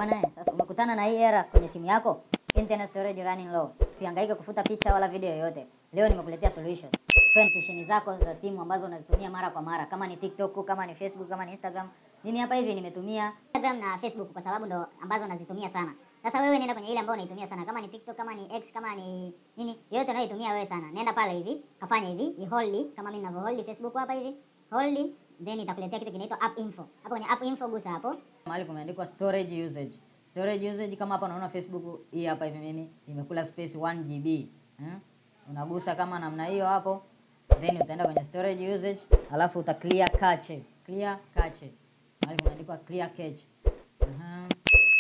bwana, sasa umekutana na hii error kwenye simu yako, internet storage running low. Usihangaike kufuta picha wala video yoyote. Leo nimekuletea solution. Application zako za simu ambazo unazitumia mara kwa mara, kama ni TikTok, kama ni Facebook, kama ni Instagram. Mimi hapa hivi nimetumia Instagram na Facebook kwa sababu ndo ambazo nazitumia sana. Sasa wewe nenda kwenye ile ambayo unaitumia sana, kama ni TikTok, kama ni X, kama ni nini, yote unayoitumia wewe sana. Nenda pale hivi, kafanya hivi, i-hold kama mimi ninavyo-hold Facebook hapa hivi. Hold, then itakuletea kitu kinaitwa app info. Hapo kwenye app info gusa hapo. Mahali kumeandikwa storage usage. Storage usage kama hapa unaona Facebook hii hapa hivi mimi imekula space 1 GB. Unagusa kama namna hiyo hapo. Then utaenda kwenye storage usage, alafu uta clear cache. Clear cache. Mahali kumeandikwa clear cache.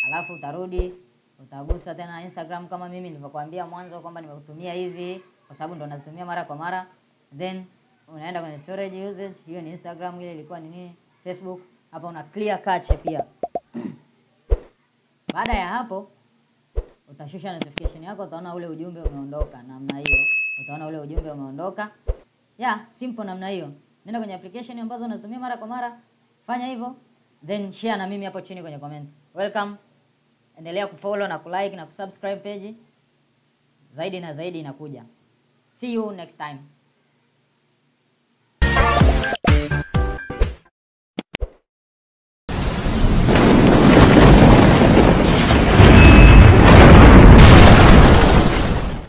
Alafu utarudi, utagusa tena Instagram kama mimi nilivyokuambia mwanzo kwamba nimekutumia hizi kwa sababu ndo nazitumia mara kwa mara. Then unaenda kwenye storage usage, hiyo ni Instagram, ile ilikuwa ni nini? Facebook. Hapa una clear cache pia. Baada ya hapo utashusha notification yako, utaona ule ujumbe umeondoka namna hiyo. Utaona ule ujumbe umeondoka. Simple namna hiyo. Nenda kwenye application ambazo unazitumia mara kwa mara, fanya hivyo, then share na mimi hapo chini kwenye comment. Welcome. Endelea kufollow na kulike na kusubscribe page. Zaidi na zaidi inakuja. See you next time.